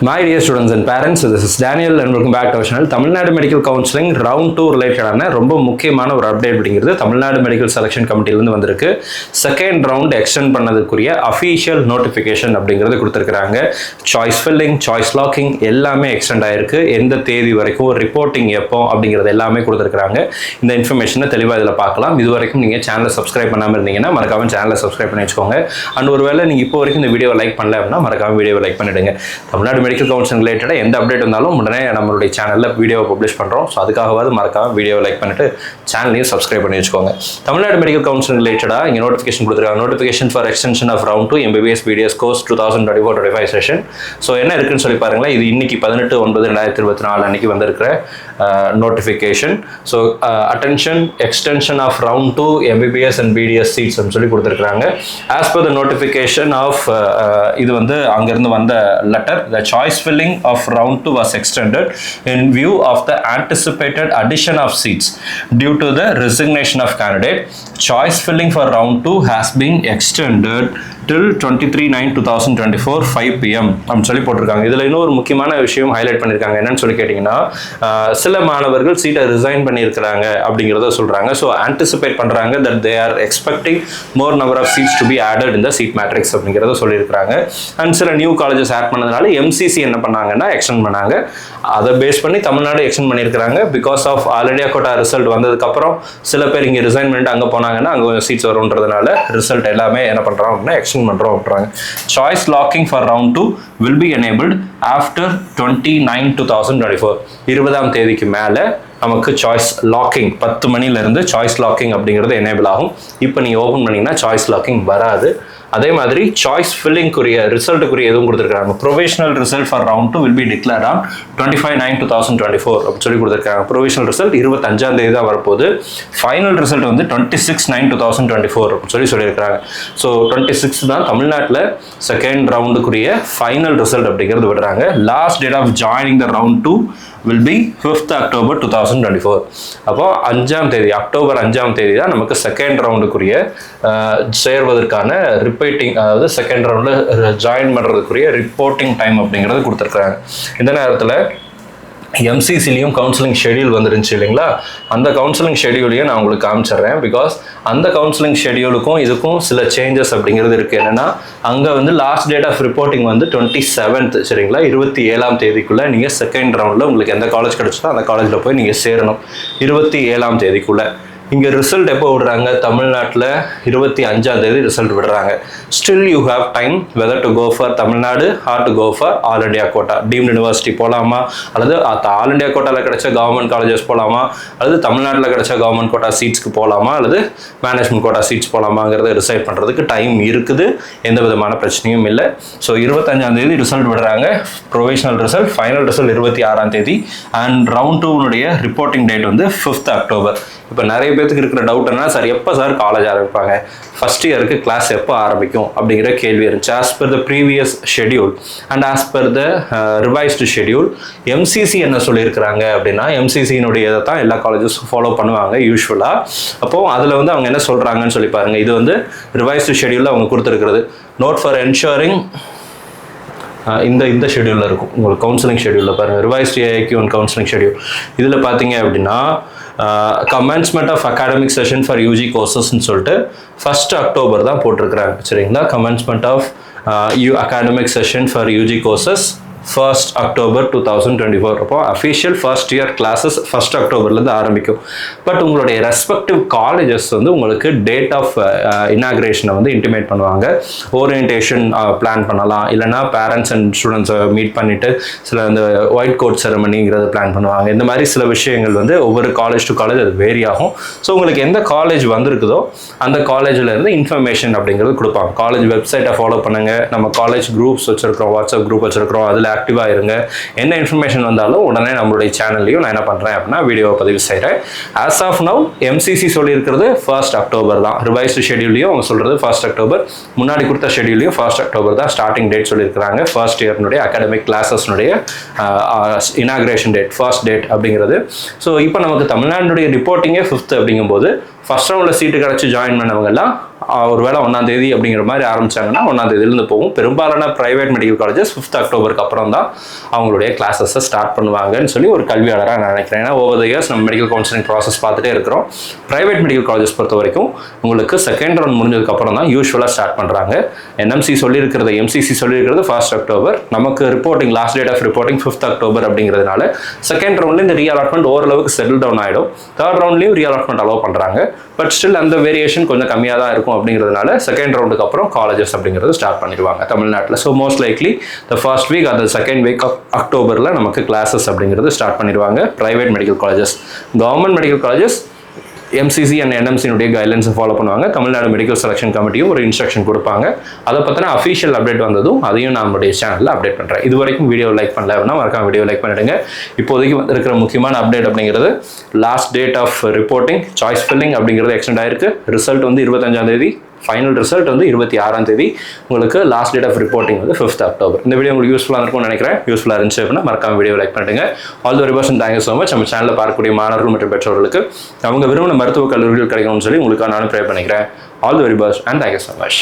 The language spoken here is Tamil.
My dear students and parents, this is Daniel and welcome back to our channel. Tamil Nadu medical counselling round 2 ரிலேட்டடான ரொம்ப முக்கியமான ஒரு அப்டேட் அப்படிங்கிறது தமிழ்நாடு மெடிக்கல் செலெக்ஷன் கமிட்டிலேருந்து வந்திருக்கு. செகண்ட் ரவுண்ட் எக்ஸ்டெண்ட் பண்ணதுக்குரிய அஃபீஷியல் நோட்டிஃபிகேஷன் அப்படிங்கிறது கொடுத்துருக்காங்க. சாய்ஸ் ஃபில்லிங், சாய்ஸ் லாக்கிங் எல்லாமே எக்ஸ்டெண்ட் ஆயிருக்கு. எந்த தேதி வரைக்கும், ரிப்போர்ட்டிங் எப்போ அப்படிங்கிறது எல்லாமே கொடுத்துருக்காங்க. இந்த இன்ஃபர்மேஷனை தெளிவாக இதில் பார்க்கலாம். இது வரைக்கும் நீங்கள் சேனலை சப்ஸ்கிரைப் பண்ணாமல் இருந்தீங்கன்னா மறக்காம சேனலை சப்ஸ்கிரைப் பண்ணி வச்சுக்கோங்க. அண்ட் ஒருவேளை நீங்கள் இப்போ வரைக்கும் இந்த வீடியோவை லைக் பண்ணல அப்படின்னா மறக்காம வீடியோவை லைக் பண்ணிடுங்க. தமிழ்நாடு மெடிக்கல் கவுன்சிலிங் ரிலேட்டடாக எந்த அப்டேட் இருந்தாலும் உடனே நம்மளுடைய சேனலில் வீடியோவை பப்ளிஷ் பண்ணுறோம். ஸோ அதுக்காகவாது மறக்காம வீடியோவை லைக் பண்ணிட்டு சேனலையும் சப்ஸ்கிரைப் பண்ணி வச்சுக்கோங்க. தமிழ்நாடு மெடிக்கல் கவுன்சிலிங் ரிலேட்டடாக இங்கே நோட்டிஃபிகேஷன் கொடுத்துருக்காங்க. Notification for extension of round 2 MBBS BDS course 2024-25 session. So என்ன இருக்குன்னு சொல்லி பாருங்களேன். இது இன்னைக்கு 18/9/2024 அன்னைக்கு வந்திருக்கிற notification. So attention, extension of round 2 MBBS and BDS seats சொல்லி கொடுத்துருக்காங்க. As per the notification of இது வந்து அங்கேருந்து வந்த letter, the choice filling of round 2 was extended in view of the anticipated addition of seats due to the resignation of candidate. Choice filling for round 2 has been extended till 23/9/2024 5 PM அப்படின்னு சொல்லி போட்டிருக்காங்க. இதில் இன்னொரு முக்கியமான விஷயம் ஹைலைட் பண்ணியிருக்காங்க. என்னன்னு சொல்லி கேட்டிங்கன்னா, சில மாணவர்கள் சீட்டை ரிசைன் பண்ணியிருக்கிறாங்க அப்படிங்கிறத சொல்கிறாங்க. ஸோ ஆன்டிசிபேட் பண்ணுறாங்க that they are expecting more number of seats to be added in the seat matrix அப்படிங்கிறத சொல்லியிருக்கிறாங்க. அண்ட் சில நியூ காலேஜஸ் ஆட் பண்ணதுனால MCC என்ன பண்ணாங்கன்னா எக்ஸ்டெண்ட் பண்ணாங்க. அதை பேஸ் பண்ணி தமிழ்நாடு எக்ஸ்டெண்ட் பண்ணியிருக்கிறாங்க. Because of all India quota result வந்ததுக்கப்புறம் சில பேர் இங்கே ரிசைன் பண்ணிட்டு அங்கே போனாங்கன்னா அங்கே கொஞ்சம் சீட்ஸ் வரும்ன்றதுனால ரிசல்ட் எல்லாமே என்ன பண்ணுறோம் அப்படின்னா எக்ஸ்டெண்ட் பண்ணுறோம் அப்படின்றாங்க. Choice locking for round 2 will be enabled after 29/2024 20ஆம் தேதிக்கு மேலே நமக்கு சாய்ஸ் லாக்கிங் 10 மணிலேருந்து சாய்ஸ் லாக்கிங் அப்படிங்கிறது எனேபிள் ஆகும். இப்போ நீங்கள் ஓப்பன் பண்ணிங்கன்னா சாய்ஸ் லாக்கிங் வராது. அதே மாதிரி சாய்ஸ் ஃபில்லிங்குரிய ரிசல்ட்டுக்குரிய எதுவும் கொடுத்துருக்காங்க. Provisional result for round 2 will be declared on 25/9/2024 அப்படின்னு சொல்லி கொடுத்துருக்காங்க. ப்ரொவிஷனல் ரிசல்ட் 25ஆம் தேதி தான் வரப்போகுது. ஃபைனல் ரிசல்ட் வந்து 26/9/2024 அப்படின்னு சொல்லியிருக்காங்க. ஸோ 26 தான் தமிழ்நாட்டில் செகண்ட் ரவுண்டுக்குரிய ஃபைனல் ரிசல்ட் அப்படிங்கிறது விடுறாங்க. Last date of joining the round 2 will be 5th October 2024. அப்போ 5ஆம் தேதி, அக்டோபர் 5ஆம் தேதி தான் நமக்கு செகண்ட் ரவுண்டுக்குரிய சேர்வதற்கான ரிப்போர்ட்டிங், அதாவது செகண்ட் ரவுண்டில் ஜாயின் பண்ணுறதுக்குரிய ரிப்போர்ட்டிங் டைம் அப்படிங்கிறது கொடுத்துருக்குறாங்க. இந்த நேரத்தில் MCCலையும் கவுன்சிலிங் ஷெடியூல் வந்துருந்துச்சு இல்லைங்களா? அந்த கவுன்சிலிங் ஷெடியூலையும் நான் உங்களுக்கு காமிச்சிடுறேன். பிகாஸ் அந்த கவுன்சிலிங் ஷெடியூலுக்கும் இதுக்கும் சில சேஞ்சஸ் அப்படிங்கிறது இருக்குது. என்னென்னா, அங்கே வந்து லாஸ்ட் டேட் ஆஃப் ரிப்போர்ட்டிங் வந்து 27th சரிங்களா, 27ஆம் தேதிக்குள்ளே நீங்கள் செகண்ட் ரவுண்டில் உங்களுக்கு எந்த காலேஜ் கிடச்சதோ அந்த காலேஜில் போய் நீங்கள் சேரணும் 27ஆம் தேதிக்குள்ளே. இங்கே ரிசல்ட் எப்போ விடுறாங்க? தமிழ்நாட்டில் 25ஆம் தேதி ரிசல்ட் விடுறாங்க. Still you have time whether to go for Tamil Nadu or to go for all India quota. Deemed university போகலாமா, அல்லது ஆல் இண்டியா கோட்டாவில் கிடைச்ச கவர்மெண்ட் காலேஜஸ் போகலாமா, அல்லது தமிழ்நாட்டில் கிடைச்ச கவர்மெண்ட் கோட்டா சீட்ஸ்க்கு போகலாமா, அல்லது மேனேஜ்மெண்ட் கோட்டா சீட்ஸ் போகலாமாங்கிறத டிசைட் பண்ணுறதுக்கு டைம் இருக்குது. எந்த விதமான பிரச்சனையும் இல்லை. ஸோ 25ஆம் தேதி ரிசல்ட் விடுறாங்க. ப்ரொவிஷனல் ரிசல்ட், ஃபைனல் ரிசல்ட் 26ஆம் தேதி. அண்ட் ரவுண்ட் 2னுடைய ரிப்போர்ட்டிங் டேட் வந்து 5th October. இப்போ நிறைய பேருக்கு இருக்கிற டவுட் என்ன, சார் எப்போ சார் காலேஜ் ஆரம்பிப்பாங்க, ஃபர்ஸ்ட் இயருக்கு கிளாஸ் எப்போ ஆரம்பிக்கும் அப்படிங்கிற கேள்வி இருந்துச்சு. As per the previous schedule and as per the revised schedule MCC என்ன சொல்லியிருக்கிறாங்க அப்படின்னா, MCCயினுடைய இதை தான் எல்லா காலேஜஸும் ஃபாலோ பண்ணுவாங்க யூஸ்வலாக. அப்போது அதில் வந்து அவங்க என்ன சொல்கிறாங்கன்னு சொல்லி பாருங்கள். இது வந்து ரிவைஸ்டு ஷெடியூலில் அவங்க கொடுத்துருக்கிறது. நோட் ஃபார் என்ஷூரிங் இந்த ஷெடியூலில் இருக்கும். உங்களுக்கு கவுன்சிலிங் ஷெடியூலில் பாருங்கள், revised AIQ and counselling schedule. இதில் பார்த்தீங்க அப்படின்னா commencement of academic session for UG கோர்சஸ்ன்னு சொல்லிட்டு 1st October தான் போட்டிருக்கிறாங்க சரிங்களா. Commencement of academic session for UG courses 1st October 2024. அப்போ official first year classes 1st Octoberலேருந்து ஆரம்பிக்கும். பட் உங்களுடைய ரெஸ்பெக்டிவ் காலேஜஸ் வந்து உங்களுக்கு டேட் ஆஃப் இனாக்ரேஷனை வந்து இன்டிமேட் பண்ணுவாங்க. ஓரியன்டேஷன் பிளான் பண்ணலாம், இல்லைனா பேரண்ட்ஸ் அண்ட் ஸ்டூடெண்ட்ஸை மீட் பண்ணிவிட்டு சில இந்த ஒயிட் கோட் செரமனிங்கிறது பிளான் பண்ணுவாங்க. இந்த மாதிரி சில விஷயங்கள் வந்து ஒவ்வொரு காலேஜ் டு காலேஜ் அது வேரி ஆகும். ஸோ உங்களுக்கு எந்த காலேஜ் வந்திருக்குதோ அந்த காலேஜில் இருந்து இன்ஃபர்மேஷன் அப்படிங்கிறது கொடுப்பாங்க. காலேஜ் வெப்சைட்டை ஃபாலோ பண்ணுங்கள். நம்ம காலேஜ் குரூப்ஸ் வச்சுருக்கிறோம், வாட்ஸ்அப் குரூப் வச்சுருக்கிறோம், அதில் ஆக்டிவாக இருங்க. என்ன இன்ஃபர்மேஷன் வந்தாலும் உடனே நம்மளுடைய சேனல்லையும் நான் என்ன பண்ணுறேன் அப்படின்னா வீடியோவை பதிவு செய்கிறேன். ஆஸ் ஆஃப் நவ் MCC சொல்லியிருக்கிறது 1st October தான். ரிவைஸ்டு ஷெடியூல்லையும் அவங்க சொல்கிறது 1st October. முன்னாடி கொடுத்த ஷெடியூல்லையும் 1st October தான் ஸ்டார்டிங் டேட் சொல்லியிருக்கிறாங்க. ஃபர்ஸ்ட் இயர்னுடைய அகாடமிக் கிளாஸஸ்னுடைய இனாக்ரேஷன் டேட், ஃபர்ஸ்ட் டேட் அப்படிங்கிறது. ஸோ இப்போ நமக்கு தமிழ்நாடுடைய ரிப்போர்ட்டிங்கே 5th அப்படிங்கும்போது ஃபர்ஸ்ட் ரவுண்டில் சீட்டு கிடச்சி ஜாயின் பண்ணவங்கெல்லாம் ஒருவேளை 1ஆம் தேதி அப்படிங்கிற மாதிரி ஆரம்பிச்சாங்கன்னா 1ஆம் தேதியிலேருந்து போகும். பெரும்பாலான பிரைவேட் மெடிக்கல் காலேஜஸ் 5th அக்டோபருக்கு அப்புறம் தான் அவங்களுடைய கிளாஸஸை ஸ்டார்ட் பண்ணுவாங்கன்னு சொல்லி ஒரு கல்வியாளராக நான் நினைக்கிறேன். ஏன்னா ஓவர் த இயர்ஸ் நம்ம மெடிக்கல் கவுன்சிலிங் ப்ராசஸ் பார்த்துட்டே இருக்கிறோம். பிரைவேட் மெடிக்கல் காலேஜஸ் பொறுத்த வரைக்கும் உங்களுக்கு செகண்ட் ரவுண்ட் முடிஞ்சதுக்கு அப்புறம் தான் யூஸ்வலாக ஸ்டார்ட் பண்ணுறாங்க. என்எம்சி சொல்லியிருக்கிறது, எம்சிசி சொல்லியிருக்கிறது 1st அக்டோபர். நமக்கு reporting last date of reporting 5th October அப்படிங்கிறதுனால செகண்ட் ரவுண்ட்ல இந்த ரீஅலாட்மெண்ட் ஓரளவுக்கு செட்டில் டவுன் ஆகிடும். தேர்ட் ரவுண்ட்லையும் ரீஅலாட்மெண்ட் அலோவ் பண்ணுறாங்க. பட் ஸ்டில் அந்த வேரியேஷன் கொஞ்சம் கம்மியாக தான் இருக்கும் அப்படிங்கிறதுனால செகண்ட் ரவுண்டுக்கு அப்புறம் காலேஜஸ் அப்படிங்கிறது ஸ்டார்ட் பண்ணிடுவாங்க தமிழ்நாட்டில். So most likely the first week அந்த செகண்ட் வீக் ஆஃப் அக்டோபரில் நமக்கு கிளாஸஸ் அப்படிங்கிறது ஸ்டார்ட் பண்ணிடுவாங்க private medical colleges. Government medical colleges MCC and என்எம்சினுடைய கைட்லைன்ஸை ஃபாலோ பண்ணுவாங்க. தமிழ்நாடு மெடிக்கல் செலெக்ஷன் கமிட்டியும் ஒரு இன்ஸ்ட்ரக்ஷன் கொடுப்பாங்க. அதை பற்றின அஃபிஷியல் அப்டேட் வந்ததும் அதையும் நம்மளுடைய சேனலில் அப்டேட் பண்ணுறேன். இது வரைக்கும் வீடியோ லைக் பண்ணல அப்படின்னா மறக்காம வீடியோ லைக் பண்ணிடுங்க. இப்போதைக்கு இருக்கிற முக்கியமான அப்டேட் அப்படிங்கிறது last date of reporting choice filling அப்படிங்கிறது எக்ஸ்டெண்ட் ஆயிருக்கு. ரிசல்ட் வந்து 25ஆம் தேதி, ஃபைனல் ரிசல்ட் வந்து 26ஆம் தேதி. உங்களுக்கு லாஸ்ட் டேட் ஆஃப் ரிப்போர்ட்டிங் வந்து 5th அக்டோபர். இந்த வீடியோ உங்களுக்கு யூஸ்ஃபுல்லாக இருக்கும்னு நினைக்கிறேன். யூஸ்ஃபுல்லாக இருந்துச்சு அப்படின்னா மறக்காம வீடியோ லைக் பண்ணிடுங்க. All the very best and thank you so much. நம்ம சேனலில் பார்க்கக்கூடிய மாணவர்கள் மற்றும் பெற்றோர்களுக்கு அவங்க விரும்பின மருத்துவக் கல்லூரிகள் கிடைக்கணும்னு சொல்லி உங்களுக்கு நான் ப்ரே பண்ணிக்கிறேன். All the very best and thank you so much.